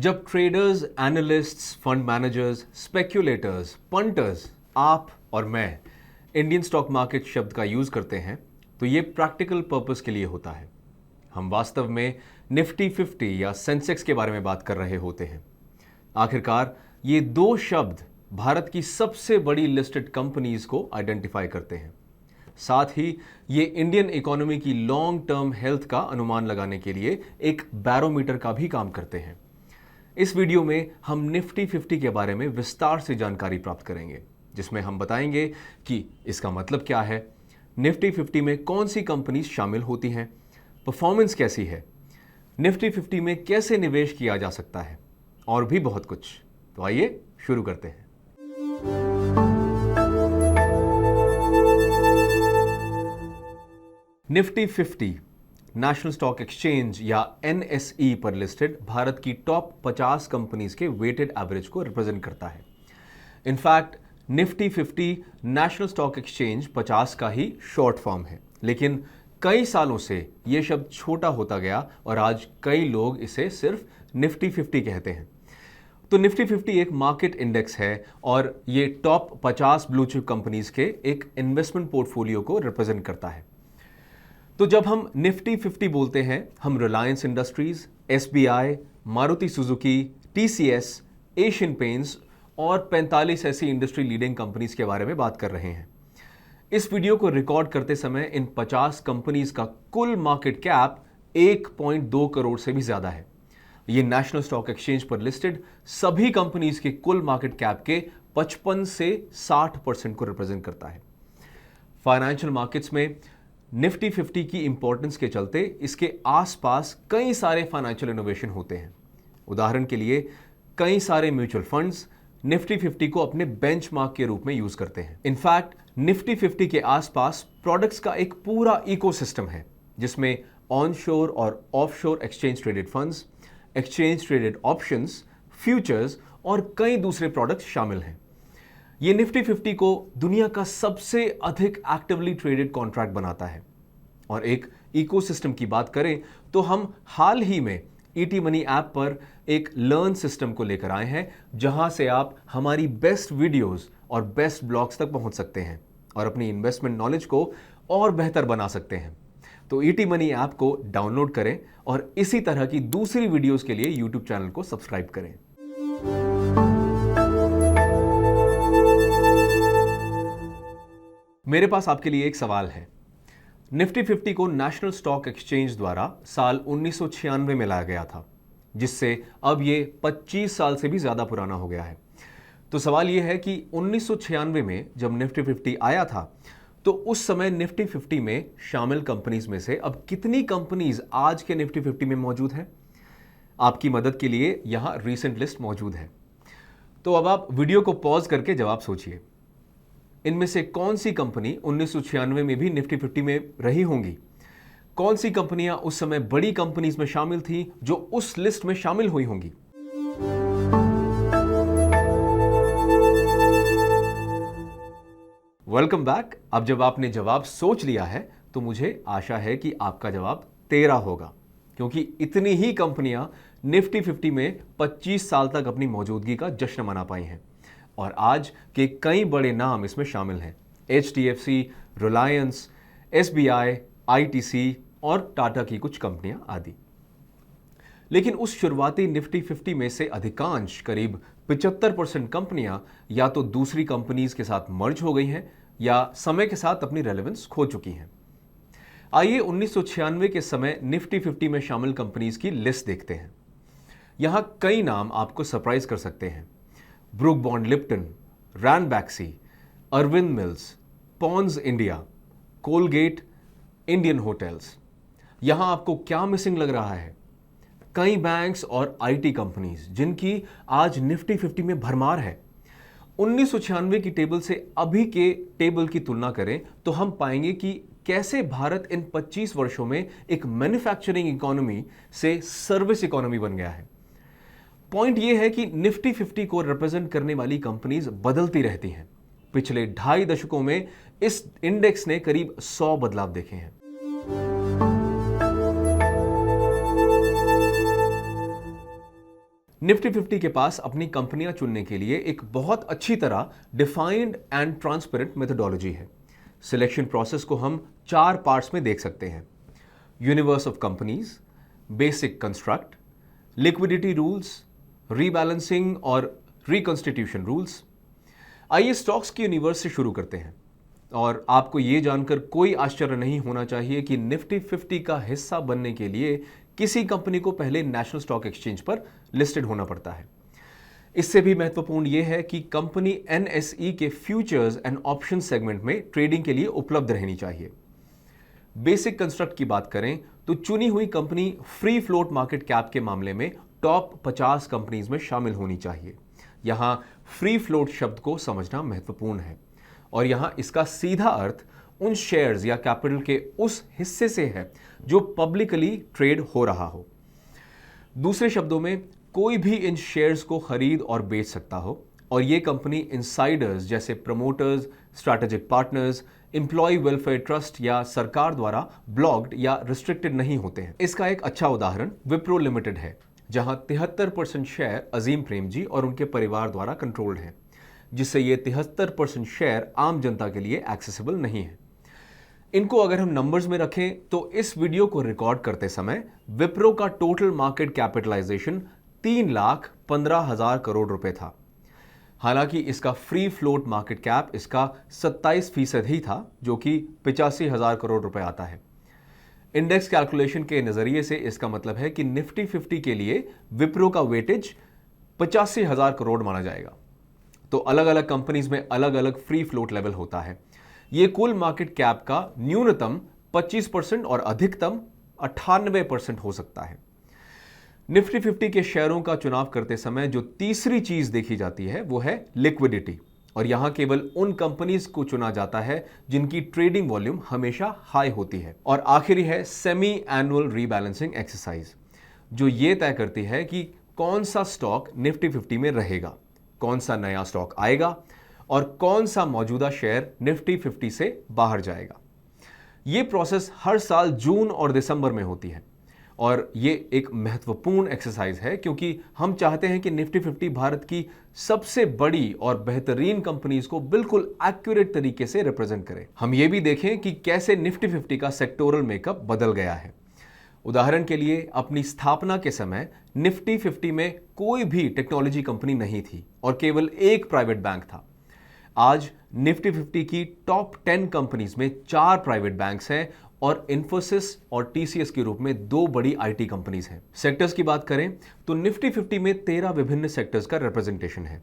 जब traders, analysts, fund managers, speculators, punters, आप और मैं इंडियन स्टॉक मार्केट शब्द का यूज करते हैं तो ये प्रैक्टिकल पर्पस के लिए होता है। हम वास्तव में निफ्टी 50 या सेंसेक्स के बारे में बात कर रहे होते हैं। आखिरकार ये दो शब्द भारत की सबसे बड़ी लिस्टेड कंपनीज को आइडेंटिफाई करते हैं। साथ ही ये इंडियन इकोनॉमी की लॉन्ग टर्म हेल्थ का अनुमान लगाने के लिए एक बैरोमीटर का भी काम करते हैं। इस वीडियो में हम निफ्टी 50 के बारे में विस्तार से जानकारी प्राप्त करेंगे, जिसमें हम बताएंगे कि इसका मतलब क्या है, निफ्टी 50 में कौन सी कंपनीज शामिल होती हैं, परफॉर्मेंस कैसी है, निफ्टी 50 में कैसे निवेश किया जा सकता है और भी बहुत कुछ। तो आइए शुरू करते हैं। निफ्टी 50 नेशनल स्टॉक एक्सचेंज या एनएसई पर लिस्टेड भारत की टॉप 50 कंपनीज के वेटेड एवरेज को रिप्रेजेंट करता है। In fact Nifty 50 national stock exchange 50 का ही शॉर्ट फॉर्म है, लेकिन कई सालों से यह शब्द छोटा होता गया और आज कई लोग इसे सिर्फ निफ्टी 50 कहते हैं। तो निफ्टी 50 एक मार्केट इंडेक्स है और ये टॉप 50 ब्लू चिप कंपनीज के एक इन्वेस्टमेंट पोर्टफोलियो को रिप्रेजेंट करता है। तो जब हम निफ्टी 50 बोलते हैं, हम Reliance industries, SBI, Maruti Suzuki, TCS, Asian paints और 45 ऐसी इंडस्ट्री लीडिंग कंपनीज के बारे में बात कर रहे हैं। इस वीडियो को रिकॉर्ड करते समय इन 50 कंपनीज का कुल मार्केट कैप 1.2 करोड़ से भी ज्यादा है। ये नेशनल स्टॉक एक्सचेंज पर लिस्टेड सभी कंपनीज के कुल मार्केट कैप के 55 से 60% को रिप्रेजेंट करता है। फाइनेंशियल मार्केट्स में निफ्टी 50 की इंपॉर्टेंस के चलते इसके आसपास कई सारे फाइनेंशियल इनोवेशन होते हैं। उदाहरण के लिए कई सारे म्यूचुअल फंड्स निफ्टी 50 को अपने बेंचमार्क के रूप में यूज करते हैं। इनफैक्ट निफ्टी 50 के आसपास प्रोडक्ट्स का एक पूरा इकोसिस्टम है, जिसमें ऑनशोर और offshore exchange traded funds, exchange traded options, futures और कई दूसरे प्रोडक्ट्स शामिल हैं। ये निफ्टी 50 को दुनिया का सबसे अधिक एक्टिवली ट्रेडेड कॉन्ट्रैक्ट बनाता है। और एक इकोसिस्टम की बात करें तो हम हाल ही में ईटी मनी ऐप पर एक लर्न सिस्टम को लेकर आए हैं, जहां से आप हमारी बेस्ट वीडियोस और बेस्ट ब्लॉग्स तक पहुंच सकते हैं और अपनी इन्वेस्टमेंट नॉलेज को और बेहतर बना सकते हैं। तो ईटी मनी ऐप को डाउनलोड करें और इसी तरह की दूसरी वीडियोस के लिए यूट्यूब चैनल को सब्सक्राइब करें। मेरे पास आपके लिए एक सवाल है। निफ्टी 50 को नेशनल स्टॉक एक्सचेंज द्वारा साल 1996 में लाया गया था, जिससे अब ये 25 साल से भी ज्यादा पुराना हो गया है। तो सवाल यह है कि 1996 में जब निफ्टी 50 आया था, तो उस समय निफ्टी 50 में शामिल कंपनीज में से अब कितनी कंपनीज आज के निफ्टी 50 में मौजूद हैं? आपकी मदद के लिए यहां रीसेंट लिस्ट मौजूद है। तो अब आप वीडियो को पॉज करके जवाब सोचिए। इनमें से कौन सी कंपनी 1996 में भी निफ्टी 50 में रही होंगी? कौन सी कंपनियां उस समय बड़ी कंपनीज में शामिल थी जो उस लिस्ट में शामिल हुई होंगी? Welcome back. अब जब आपने जवाब सोच लिया है तो मुझे आशा है कि आपका जवाब 13 होगा, क्योंकि इतनी ही कंपनियां निफ्टी 50 में 25 साल तक अपनी मौजूदगी का जश्न मना पाई हैं और आज के कई बड़े नाम इसमें शामिल हैं। HDFC, रिलायंस, SBI, ITC और टाटा की कुछ कंपनियां आदि। लेकिन उस शुरुआती निफ्टी 50 में से अधिकांश करीब 75% कंपनियां या तो दूसरी कंपनीज के साथ मर्ज हो गई हैं या समय के साथ अपनी रेलेवेंस खो चुकी हैं। आइए 1996 के समय निफ्टी 50 में शामिल कंपनीज की लिस्ट देखते हैं। यहां कई नाम आपको सरप्राइज कर सकते हैं। Brooke Bond Lipton, Ranbaxy, Arvind mills, Ponds India, Colgate, Indian hotels. यहां आपको क्या मिसिंग लग रहा है? कई बैंक्स और आईटी कंपनीज जिनकी आज निफ्टी 50 में भरमार है। 1996 की टेबल से अभी के टेबल की तुलना करें तो हम पाएंगे कि कैसे भारत इन 25 वर्षों में एक मैन्युफैक्चरिंग इकोनॉमी से सर्विस इकोनॉमी बन गया है। पॉइंट यह है कि निफ्टी 50 को रिप्रेजेंट करने वाली कंपनीज बदलती रहती हैं। पिछले 2.5 दशकों में इस इंडेक्स ने करीब 100 बदलाव देखे हैं। निफ्टी 50 के पास अपनी कंपनियां चुनने के लिए एक बहुत अच्छी तरह डिफाइंड एंड ट्रांसपेरेंट मेथोडोलॉजी है। सिलेक्शन प्रोसेस को हम 4 पार्ट्स में देख सकते हैं: universe of companies, basic construct, liquidity rules, rebalancing और रिकॉन्स्टिट्यूशन रूल्स। आइए स्टॉक्स की यूनिवर्स से शुरू करते हैं। और आपको यह जानकर कोई आश्चर्य नहीं होना चाहिए कि निफ्टी 50 का हिस्सा बनने के लिए किसी कंपनी को पहले नेशनल स्टॉक एक्सचेंज पर लिस्टेड होना पड़ता है। इससे भी महत्वपूर्ण यह है कि कंपनी एनएसई के फ्यूचर्स एंड ऑप्शन सेगमेंट में ट्रेडिंग के लिए उपलब्ध रहनी चाहिए। बेसिक कंस्ट्रक्ट की बात करें तो चुनी हुई company free float market cap के मामले में टॉप 50 कंपनीज में शामिल होनी चाहिए। यहां फ्री फ्लोट शब्द को समझना महत्वपूर्ण है और यहां इसका सीधा अर्थ उन शेयर्स या कैपिटल के उस हिस्से से है जो पब्लिकली ट्रेड हो रहा हो। दूसरे शब्दों में, कोई भी इन शेयर्स को खरीद और बेच सकता हो और ये कंपनी इनसाइडर्स जैसे promoters, strategic partners, employ welfare trust या सरकार द्वारा ब्लॉक्ड या रिस्ट्रिक्टेड नहीं होते हैं। इसका एक अच्छा उदाहरण विप्रो लिमिटेड है, जहां 73% शेयर अजीम प्रेमजी और उनके परिवार द्वारा कंट्रोल्ड है, जिससे ये 73% शेयर आम जनता के लिए एक्सेसिबल नहीं है। इनको अगर हम नंबर्स में रखें तो इस वीडियो को रिकॉर्ड करते समय विप्रो का टोटल मार्केट कैपिटलाइजेशन 3,15,000 करोड़ रुपए था। हालांकि इसका फ्री फ्लोट मार्केट कैप इसका 27% ही था, जो कि 85,000 करोड़ रुपए आता है। इंडेक्स कैलकुलेशन के नजरिए से इसका मतलब है कि निफ्टी 50 के लिए विप्रो का वेटेज 85,000 करोड़ माना जाएगा। तो अलग अलग कंपनीज में अलग अलग फ्री फ्लोट लेवल होता है। यह कुल मार्केट कैप का न्यूनतम 25% और अधिकतम 98% हो सकता है। निफ्टी 50 के शेयरों का चुनाव करते समय जो तीसरी चीज देखी जाती है वो है लिक्विडिटी, और यहां केवल उन कंपनीज को चुना जाता है जिनकी ट्रेडिंग वॉल्यूम हमेशा हाई होती है। और आखिरी है सेमी एनुअल रीबैलेंसिंग एक्सरसाइज, जो यह तय करती है कि कौन सा स्टॉक निफ्टी 50 में रहेगा, कौन सा नया स्टॉक आएगा और कौन सा मौजूदा शेयर निफ्टी 50 से बाहर जाएगा। यह प्रोसेस हर साल जून और दिसंबर में होती है और यह एक महत्वपूर्ण एक्सरसाइज है क्योंकि हम चाहते हैं कि निफ्टी 50 भारत की सबसे बड़ी और बेहतरीन कंपनीज को बिल्कुल एक्यूरेट तरीके से रिप्रेजेंट करे। हम यह भी देखें कि कैसे निफ्टी 50 का सेक्टोरल मेकअप बदल गया है। उदाहरण के लिए, अपनी स्थापना के समय निफ्टी 50 में कोई भी टेक्नोलॉजी कंपनी नहीं थी और केवल एक प्राइवेट बैंक था। आज निफ्टी 50 की टॉप 10 कंपनीज में 4 प्राइवेट बैंक्स हैं और इन्फोसिस और टीसीएस के रूप में 2 बड़ी आईटी कंपनीज हैं। सेक्टर्स की बात करें तो निफ्टी 50 में 13 विभिन्न सेक्टर्स का रिप्रेजेंटेशन है।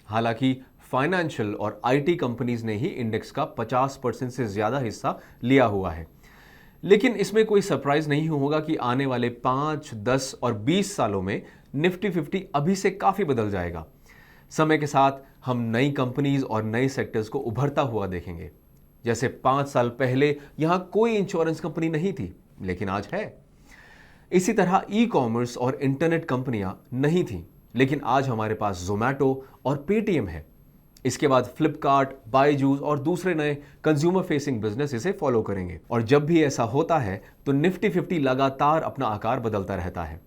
हालांकि फाइनेंशियल और आईटी कंपनीज ने ही इंडेक्स का 50% से ज्यादा हिस्सा लिया हुआ है। लेकिन इसमें कोई सरप्राइज नहीं होगा कि आने वाले 5, 10 और 20 सालों में निफ्टी 50 अभी से काफी बदल जाएगा। समय के साथ हम नई कंपनीज और नए सेक्टर्स को उभरता हुआ देखेंगे। जैसे 5 साल पहले यहां कोई इंश्योरेंस कंपनी नहीं थी, लेकिन आज है। इसी तरह ई कॉमर्स और इंटरनेट कंपनियां नहीं थीं, लेकिन आज हमारे पास जोमैटो और पेटीएम है। इसके बाद फ्लिपकार्ट, बायजूस और दूसरे नए कंज्यूमर फेसिंग बिजनेस इसे फॉलो करेंगे। और जब भी ऐसा होता है तो निफ्टी 50 लगातार अपना आकार बदलता रहता है।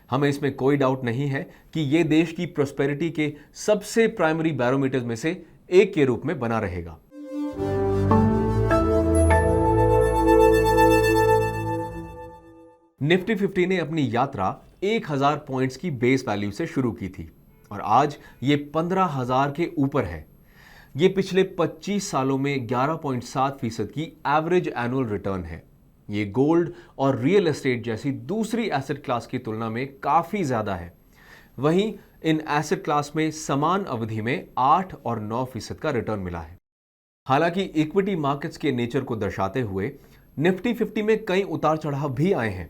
हमें इसमें कोई डाउट नहीं है कि यह देश की प्रॉस्पेरिटी के सबसे प्राइमरी बैरोमीटर्स में से एक के रूप में बना रहेगा। निफ्टी 50 ने अपनी यात्रा 1000 पॉइंट्स की बेस वैल्यू से शुरू की थी और आज ये 15,000 के ऊपर है। ये पिछले 25 सालों में 11.7% की एवरेज एनुअल रिटर्न है। ये गोल्ड और रियल एस्टेट जैसी दूसरी एसेट क्लास की तुलना में काफी ज्यादा है। वहीं इन एसेट क्लास में समान अवधि में 8 और 9% का रिटर्न मिला है। हालांकि इक्विटी मार्केट्स के नेचर को दर्शाते हुए निफ्टी 50 में कई उतार चढ़ाव भी आए हैं।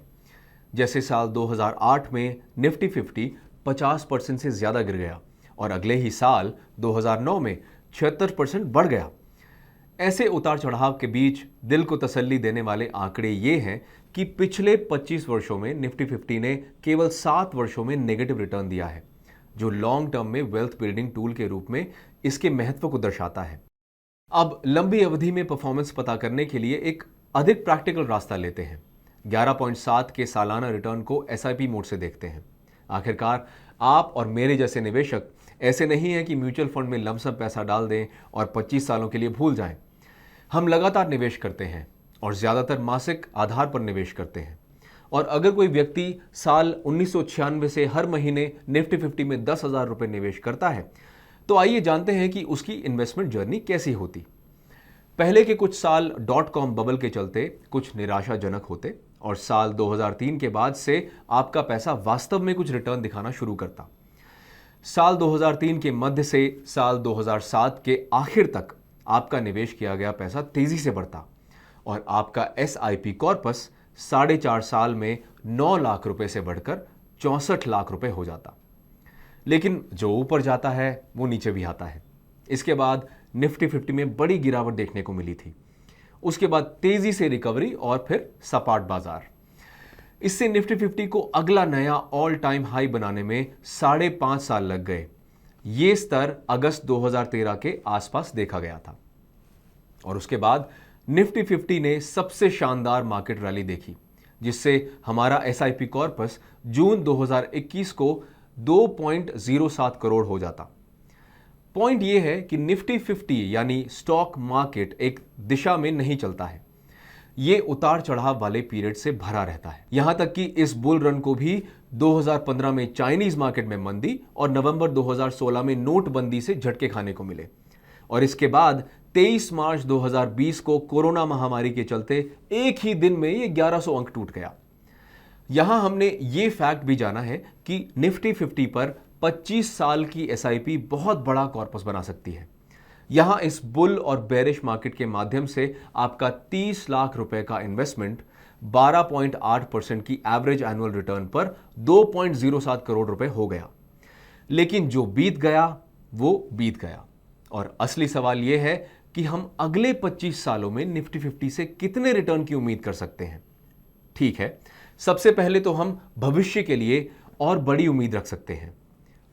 जैसे साल 2008 में निफ्टी 50 50% से ज्यादा गिर गया और अगले ही साल 2009 में 76% बढ़ गया। ऐसे उतार चढ़ाव के बीच दिल को तसल्ली देने वाले आंकड़े ये हैं कि पिछले 25 वर्षों में निफ्टी 50 ने केवल 7 वर्षों में नेगेटिव रिटर्न दिया है, जो लॉन्ग टर्म में वेल्थ बिल्डिंग टूल के रूप में इसके महत्व को दर्शाता है। अब लंबी अवधि में परफॉर्मेंस पता करने के लिए एक अधिक प्रैक्टिकल रास्ता लेते हैं। 11.7 के सालाना रिटर्न को एसआईपी मोड से देखते हैं। आखिरकार आप और मेरे जैसे निवेशक ऐसे नहीं हैं कि म्यूचुअल फंड में लमसम पैसा डाल दें और 25 सालों के लिए भूल जाएं। हम लगातार निवेश करते हैं और ज़्यादातर मासिक आधार पर निवेश करते हैं। और अगर कोई व्यक्ति साल 1996 से हर महीने निफ्टी 50 में 10,000 रुपये निवेश करता है, तो आइए जानते हैं कि उसकी इन्वेस्टमेंट जर्नी कैसी होती। पहले के कुछ साल .com बबल के चलते कुछ निराशाजनक होते और साल 2003 के बाद से आपका पैसा वास्तव में कुछ रिटर्न दिखाना शुरू करता। साल 2003 के मध्य से साल 2007 के आखिर तक आपका निवेश किया गया पैसा तेजी से बढ़ता और आपका SIP कॉर्पस 4.5 साल में 9 लाख रुपए से बढ़कर 64 लाख रुपए हो जाता। लेकिन जो ऊपर जाता है वो नीचे भी आता है। इसके बाद निफ्टी 50 में बड़ी गिरावट देखने को मिली थी। उसके बाद तेजी से रिकवरी और फिर सपाट बाजार। इससे निफ्टी 50 को अगला नया ऑल टाइम हाई बनाने में 5.5 साल लग गए। ये स्तर अगस्त 2013 के आसपास देखा गया था। और उसके बाद निफ्टी 50 ने सबसे शानदार मार्केट रैली देखी, जिससे हमारा SIP कॉर्पस जून 2021 को 2.07 करोड़ हो जाता। पॉइंट यह है कि निफ्टी 50 यानी स्टॉक मार्केट एक दिशा में नहीं चलता है। ये उतार चढ़ाव वाले पीरियड से भरा रहता है। यहां तक कि इस बुल रन को भी 2015 में चाइनीज मार्केट में मंदी और नवंबर 2016 में नोटबंदी से झटके खाने को मिले। और इसके बाद 23 मार्च 2020 को कोरोना महामारी के चलते एक ही दिन में ये 1100 अंक टूट गया। यहां हमने ये फैक्ट भी जाना है कि निफ्टी 50 पर 25 साल की SIP बहुत बड़ा कॉर्पस बना सकती है। यहां इस बुल और बेरिश मार्केट के माध्यम से आपका 30 लाख रुपए का इन्वेस्टमेंट 12.8% की एवरेज एनुअल रिटर्न पर 2.07 करोड़ रुपए हो गया। लेकिन जो बीत गया वो बीत गया और असली सवाल यह है कि हम अगले 25 सालों में निफ्टी 50 से कितने रिटर्न की उम्मीद कर सकते हैं। ठीक है, सबसे पहले तो हम भविष्य के लिए और बड़ी उम्मीद रख सकते हैं।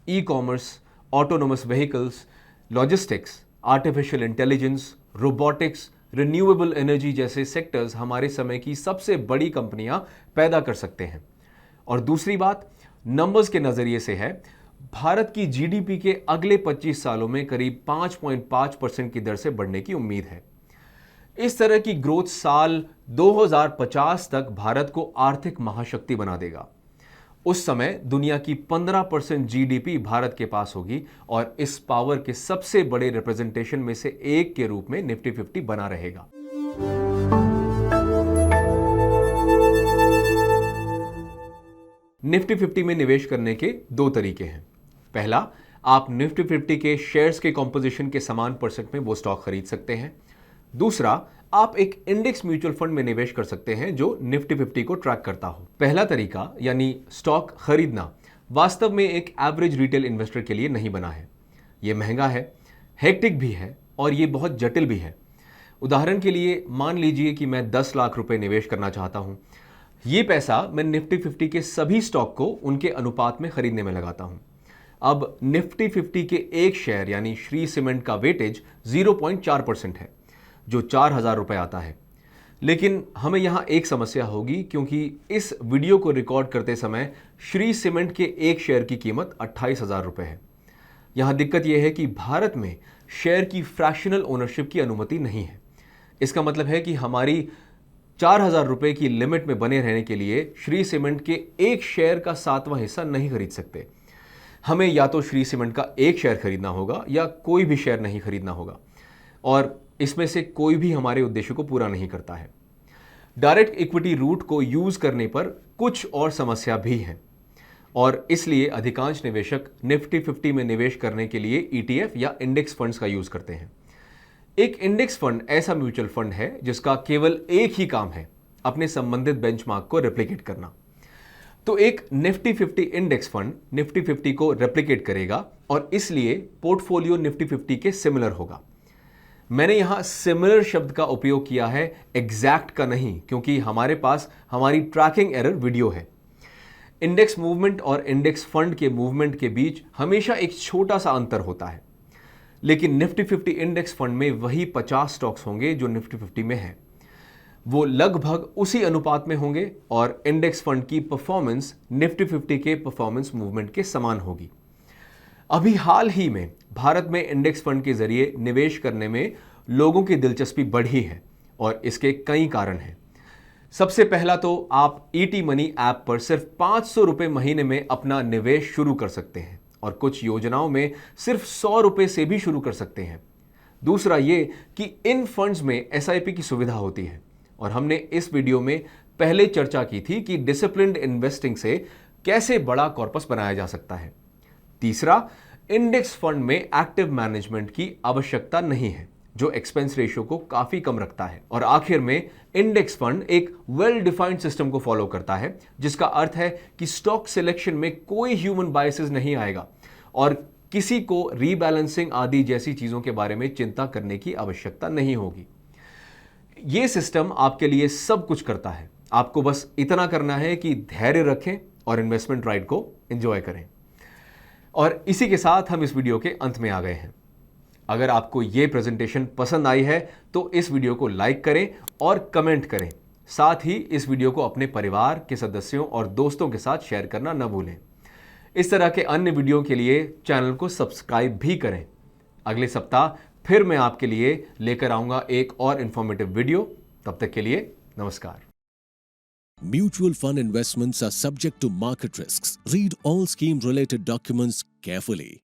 E-commerce, autonomous vehicles, logistics, artificial intelligence, robotics, renewable energy जैसे सेक्टर्स हमारे समय की सबसे बड़ी कंपनियां पैदा कर सकते हैं। और दूसरी बात नंबर्स के नजरिए से है, भारत की GDP के अगले 25 सालों में करीब 5.5% की दर से बढ़ने की उम्मीद है। इस तरह की ग्रोथ साल 2050 तक भारत को आर्थिक महाशक्ति बना देगा। उस समय दुनिया की 15% GDP भारत के पास होगी और इस पावर के सबसे बड़े रिप्रेजेंटेशन में से एक के रूप में निफ्टी 50 बना रहेगा। निफ्टी 50 में निवेश करने के दो तरीके हैं। पहला, आप निफ्टी 50 के शेयर्स के कॉम्पोजिशन के समान परसेंट में वो स्टॉक खरीद सकते हैं। दूसरा, आप एक इंडेक्स म्यूचुअल फंड में निवेश कर सकते हैं जो निफ्टी 50 को ट्रैक करता हो। पहला तरीका यानी स्टॉक खरीदना वास्तव में एक एवरेज रिटेल इन्वेस्टर के लिए नहीं बना है। यह महंगा है, हेक्टिक भी है और यह बहुत जटिल भी है। उदाहरण के लिए मान लीजिए कि मैं 10 लाख रुपए निवेश करना चाहता हूं। यह पैसा मैं निफ्टी 50 के सभी स्टॉक को उनके अनुपात में खरीदने में लगाता हूं। अब निफ्टी 50 के एक शेयर यानी श्री सीमेंट का वेटेज 0.4% है, जो 4,000 रुपए आता है। लेकिन हमें यहां एक समस्या होगी, क्योंकि इस वीडियो को रिकॉर्ड करते समय श्री सीमेंट के एक शेयर की कीमत 28,000 रुपए है। यहां दिक्कत यह है कि भारत में शेयर की फ्रैक्शनल ओनरशिप की अनुमति नहीं है। इसका मतलब है कि हमारी 4,000 रुपए की लिमिट में बने रहने के लिए श्री सीमेंट के एक शेयर का 7वां हिस्सा नहीं खरीद सकते। हमें या तो श्री सीमेंट का एक शेयर खरीदना होगा या कोई भी शेयर नहीं खरीदना होगा, और इसमें से कोई भी हमारे उद्देश्य को पूरा नहीं करता है। डायरेक्ट इक्विटी रूट को यूज करने पर कुछ और समस्या भी है और इसलिए अधिकांश निवेशक निफ्टी 50 में निवेश करने के लिए ETF या इंडेक्स फंड्स का यूज करते हैं। एक इंडेक्स फंड ऐसा म्यूचुअल फंड है जिसका केवल एक ही काम है, अपने संबंधित बेंचमार्क को रेप्लिकेट करना। तो एक निफ्टी 50 इंडेक्स फंड निफ्टी 50 को रेप्लिकेट करेगा और इसलिए पोर्टफोलियो निफ्टी 50 के सिमिलर होगा। मैंने यहां सिमिलर शब्द का उपयोग किया है, एग्जैक्ट का नहीं, क्योंकि हमारे पास हमारी ट्रैकिंग एरर वीडियो है। इंडेक्स मूवमेंट और इंडेक्स फंड के मूवमेंट के बीच हमेशा एक छोटा सा अंतर होता है, लेकिन निफ्टी 50 इंडेक्स फंड में वही 50 स्टॉक्स होंगे जो निफ्टी 50 में है। वो लगभग उसी अनुपात में होंगे और इंडेक्स फंड की परफॉर्मेंस निफ्टी 50 के परफॉर्मेंस मूवमेंट के समान होगी। अभी हाल ही में भारत में इंडेक्स फंड के जरिए निवेश करने में लोगों की दिलचस्पी बढ़ी है और इसके कई कारण हैं। सबसे पहला तो आप ईटी मनी ऐप पर सिर्फ 500 रुपए महीने में अपना निवेश शुरू कर सकते हैं और कुछ योजनाओं में सिर्फ 100 रुपए से भी शुरू कर सकते हैं। दूसरा ये कि इन फंड्स में एसआईपी की सुविधा होती है और हमने इस वीडियो में पहले चर्चा की थी कि डिसिप्लिन्ड इन्वेस्टिंग से कैसे बड़ा कॉर्पस बनाया जा सकता है। तीसरा, इंडेक्स फंड में एक्टिव मैनेजमेंट की आवश्यकता नहीं है जो एक्सपेंस रेशियो को काफी कम रखता है। और आखिर में इंडेक्स फंड एक वेल डिफाइंड सिस्टम को फॉलो करता है जिसका अर्थ है कि स्टॉक सिलेक्शन में कोई ह्यूमन बायसेस नहीं आएगा और किसी को रीबैलेंसिंग आदि जैसी चीजों के बारे में चिंता करने की आवश्यकता नहीं होगी। यह सिस्टम आपके लिए सब कुछ करता है, आपको बस इतना करना है कि धैर्य रखें और इन्वेस्टमेंट राइड को एंजॉय करें। और इसी के साथ हम इस वीडियो के अंत में आ गए हैं। अगर आपको यह प्रेजेंटेशन पसंद आई है तो इस वीडियो को लाइक करें और कमेंट करें। साथ ही इस वीडियो को अपने परिवार के सदस्यों और दोस्तों के साथ शेयर करना न भूलें। इस तरह के अन्य वीडियो के लिए चैनल को सब्सक्राइब भी करें। अगले सप्ताह फिर मैं आपके लिए लेकर आऊंगा एक और इंफॉर्मेटिव वीडियो। तब तक के लिए नमस्कार। Mutual fund investments are subject to market risks. Read all scheme related documents carefully.